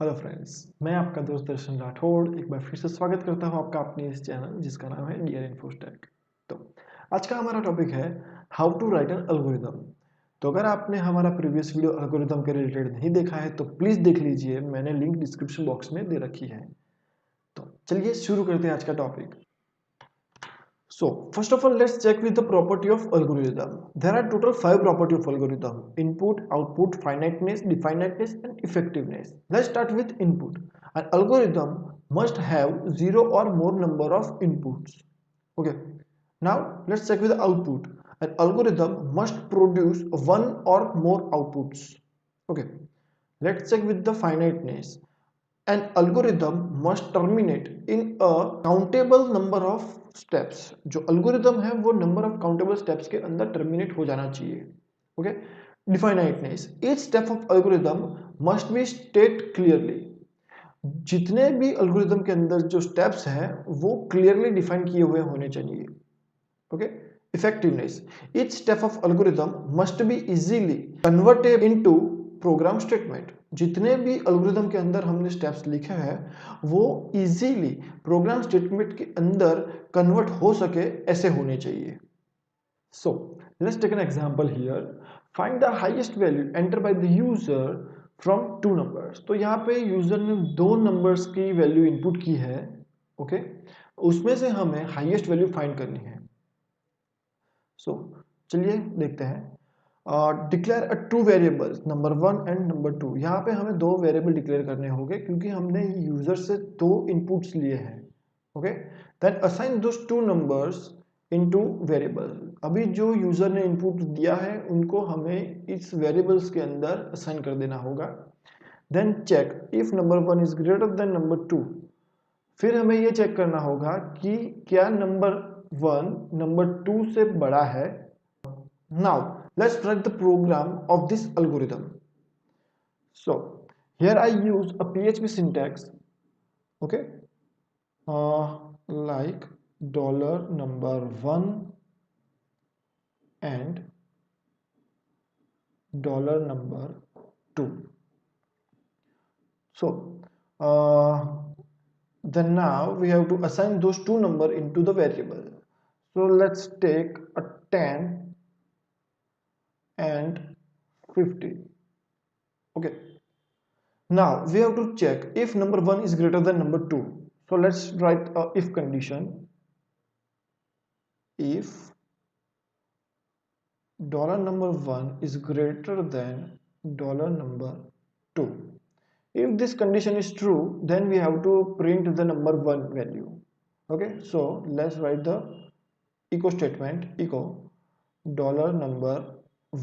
Hello friends, मैं आपका दोस्त दर्शन राठौड़ एक बार फिर से स्वागत करता हूं आपका अपने इस चैनल जिसका नाम है डियर इन्फोस्टैक। तो आज का हमारा टॉपिक है how to write an algorithm. तो अगर आपने हमारा प्रीवियस वीडियो एल्गोरिदम के रिलेटेड नहीं देखा है तो प्लीज़ देख लीजिए, मैंने लिंक डिस्क्रिप्शन बॉक्स में दे रखी है। तो चलिए शुरू करते हैं आज का topic. So, first of all, let's check with the property of algorithm. There are total 5 property of algorithm: input, output, finiteness, definiteness, and effectiveness. Let's start with input. An algorithm must have 0 or more number of inputs. Okay. Now, let's check with the output. An algorithm must produce one or more outputs. Okay. Let's check with the finiteness. An algorithm must terminate in a countable number of steps. जो algorithm है वो number of countable steps के अंदर terminate हो जाना चाहिए. Okay. Definiteness. Each step of algorithm must be stated clearly. जितने भी algorithm के अंदर जो steps हैं वो clearly define किए हुए होने चाहिए. Okay. Effectiveness. Each step of algorithm must be easily converted into program statement. जितने भी एल्गोरिथम के अंदर हमने स्टेप्स लिखे हैं वो इजीली प्रोग्राम स्टेटमेंट के अंदर कन्वर्ट हो सके ऐसे होने चाहिए. So let's take an example here. Find the highest value enter by the user from two numbers. तो यहाँ पे यूजर ने दो नंबर्स की वैल्यू इनपुट की है. ओके. उसमें से हमें हाईएस्ट वैल्यू फाइंड करनी है. सो चलिए देखते हैं. Declare a two variables number 1 and number 2. यहाँ पे हमें दो वेरिएबल डिक्लेयर करने होंगे क्योंकि हमने यूजर से दो इनपुट्स लिए हैं. Okay. Then assign those two numbers into variable. अभी जो यूजर ने इनपुट दिया है उनको हमें इस वेरिएबल्स के अंदर असाइन कर देना होगा. Then check if number 1 is greater than number 2. फिर हमें ये चेक करना होगा कि क्या नंबर 1 नंबर 2 से बड़ा है. Now, let's write the program of this algorithm. So, here I use a PHP syntax, okay, like dollar number 1 and dollar number 2. So, then now we have to assign those two number into the variable. So, let's take a 10 and 50. Okay. Now we have to check if number 1 is greater than number 2. So let's write a if condition. If dollar number 1 is greater than dollar number 2. If this condition is true, then we have to print the number 1 value. Okay, so let's write the echo statement, echo dollar number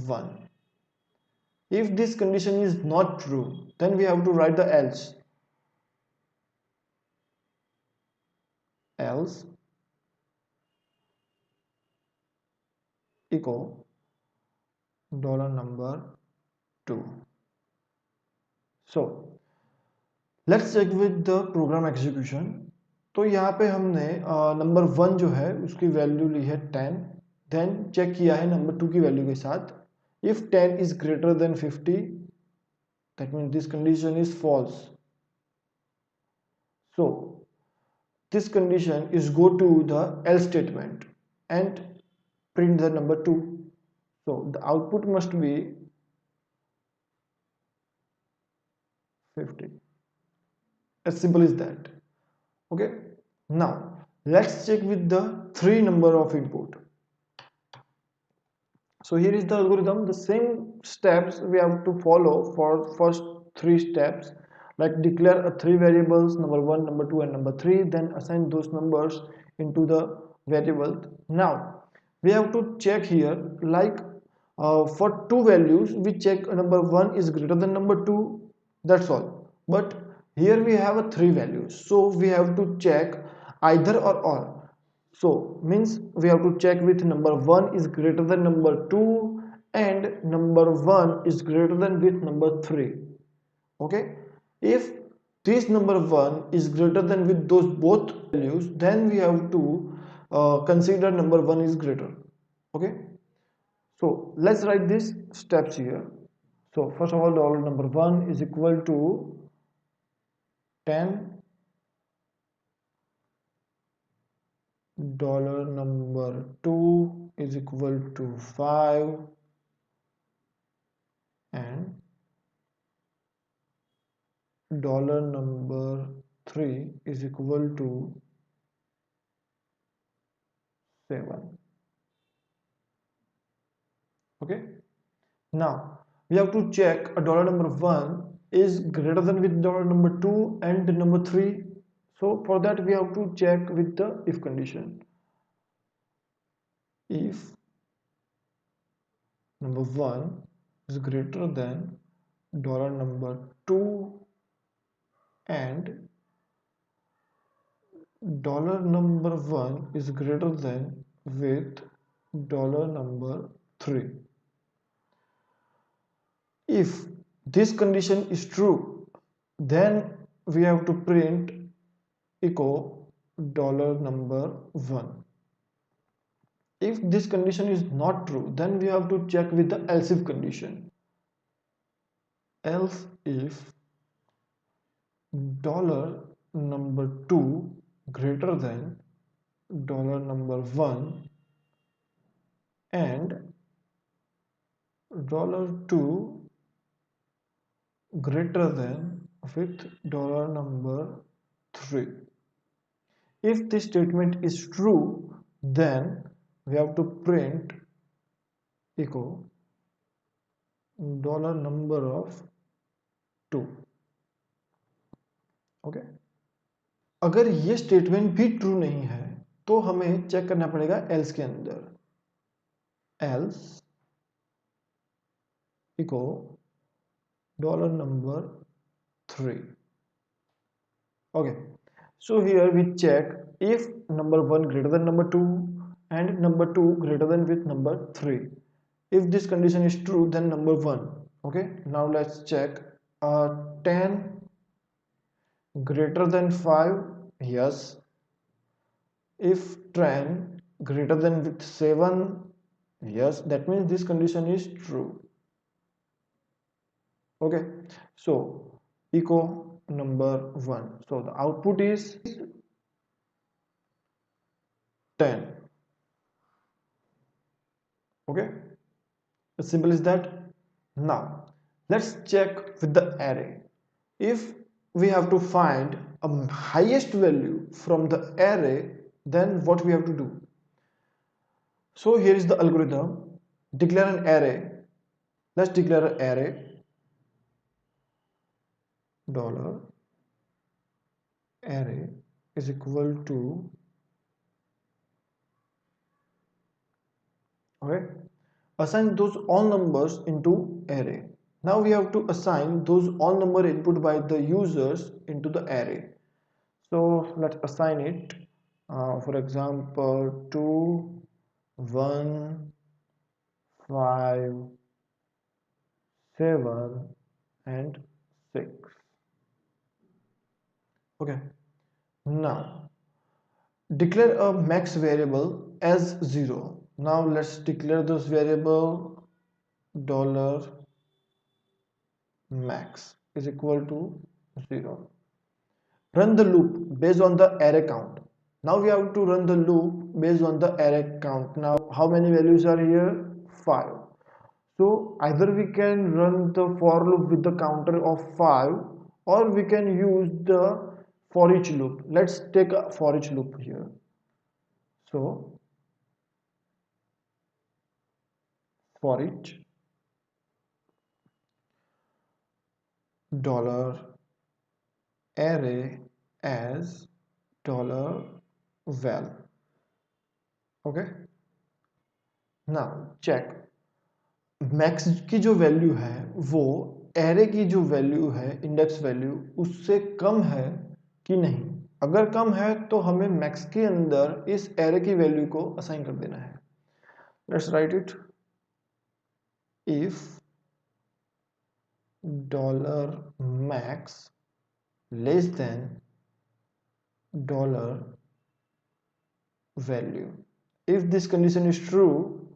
1. If this condition is not true, then we have to write the else. Else echo dollar number 2. So let's check with the program execution. तो यहाँ पे हमने number 1 जो है उसकी value ली है 10. Then check किया है नंबर 2 की वैल्यू के साथ. If 10 is greater than 50, that means this condition is false. So this condition is go to the else statement and print the number 2. So the output must be 50. As simple as that. Okay. Now let's check with the 3 number of input. So here is the algorithm. The same steps we have to follow for first 3 steps, like declare a 3 variables number 1, number 2 and number 3, then assign those numbers into the variable. Now we have to check here, like for 2 values we check number 1 is greater than number 2, that's all. But here we have a 3 values, so we have to check either or. So means we have to check with number 1 is greater than number 2 and number 1 is greater than with number 3. Okay. If this number 1 is greater than with those both values, then we have to consider number 1 is greater. Okay. So let's write these steps here. So first of all, dollar number 1 is equal to 10, dollar number 2 is equal to 5, and dollar number 3 is equal to 7. Okay, now we have to check a dollar number 1 is greater than with dollar number 2 and number 3. So for that we have to check with the if condition. If number 1 is greater than dollar number 2 and dollar number 1 is greater than with dollar number 3. If this condition is true, then we have to print echo dollar number 1. If this condition is not true, then we have to check with the else if condition. Else if dollar number 2 greater than dollar number 1 and dollar 2 greater than with dollar number 3. If this statement is true, then we have to print echo dollar number of 2. Okay, अगर ये statement भी true नहीं है तो हमें check करना पड़ेगा else के अंदर. Else echo dollar number 3. Okay, so here we check if number 1 greater than number 2 and number 2 greater than with number 3. If this condition is true, then number 1. Okay, now let's check. 10 greater than 5, yes. If 10 greater than with 7, yes, that means this condition is true. Okay, so echo number 1. So the output is 10. Okay, as simple as that. Now let's check with the array. If we have to find a highest value from the array, then what we have to do? So here is the algorithm. Declare an array. Let's declare an array dollar array is equal to, okay, assign those all numbers into array. Now we have to assign those all number input by the users into the array. So let's assign it, for example, 2, 1, 5, 7 and 6. Okay, now declare a max variable as 0. Now let's declare this variable dollar max is equal to 0. Run the loop based on the array count. Now we have to run the loop based on the array count. Now how many values are here? 5. So either we can run the for loop with the counter of 5, or we can use the for each loop. Let's take a for each loop here. So for each dollar array as dollar val. Okay, now check max की जो value है वो array की जो value है index value उससे कम है कि नहीं. अगर कम है तो हमें मैक्स के अंदर इस एरे की वैल्यू को असाइन कर देना है. Let's write it. If dollar max less than dollar value. If this condition is true,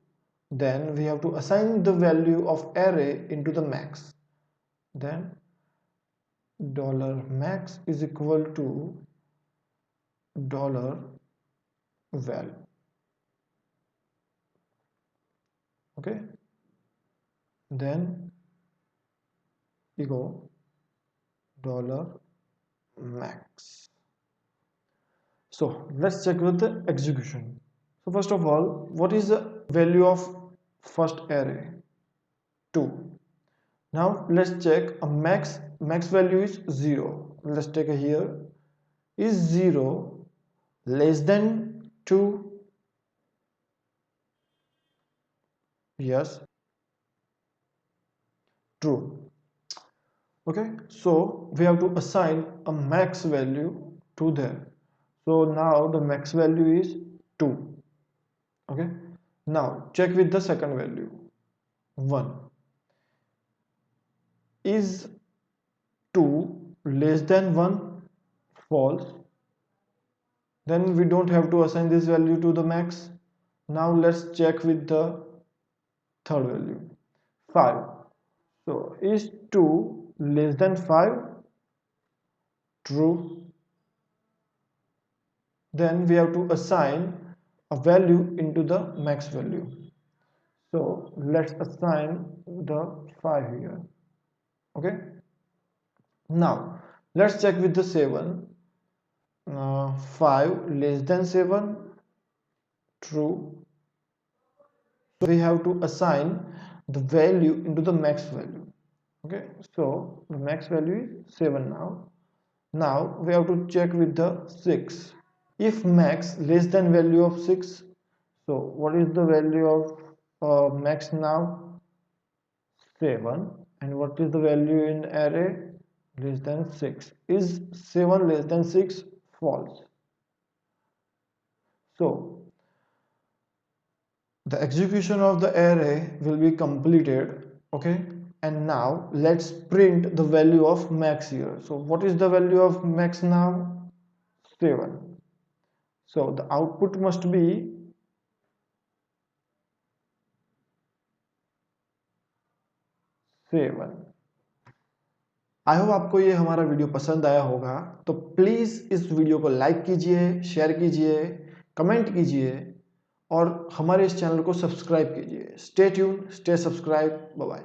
then we have to assign the value of array into the max. Then dollar max is equal to dollar val. Okay, then we go dollar max. So let's check with the execution. So first of all, what is the value of first array? 2. Now let's check a max value is 0. Let's take a here. Is 0 less than 2? Yes, true. Okay, so we have to assign a max value to there. So now the max value is 2. Okay, now check with the second value 1. Is 2 less than 1? False. Then we don't have to assign this value to the max. Now let's check with the third value 5. So is 2 less than 5? True. Then we have to assign a value into the max value. So let's assign the 5 here. Okay, now let's check with the 7. 5 less than 7? True. So we have to assign the value into the max value. Okay, so the max value is 7 now. Now we have to check with the 6. If max less than value of 6, so what is the value of max now? 7. And what is the value in array? Less than 6. Is 7 less than 6? False. So the execution of the array will be completed. Okay, and now let's print the value of max here. So what is the value of max now? 7. So the output must be 7. I hope आपको ये हमारा video पसंद आया होगा, तो please इस video को like कीजिए, शेयर कीजिए, कमेंट कीजिए और हमारे इस चैनल को सब्सक्राइब कीजिए। Stay tune, stay subscribe, bye bye.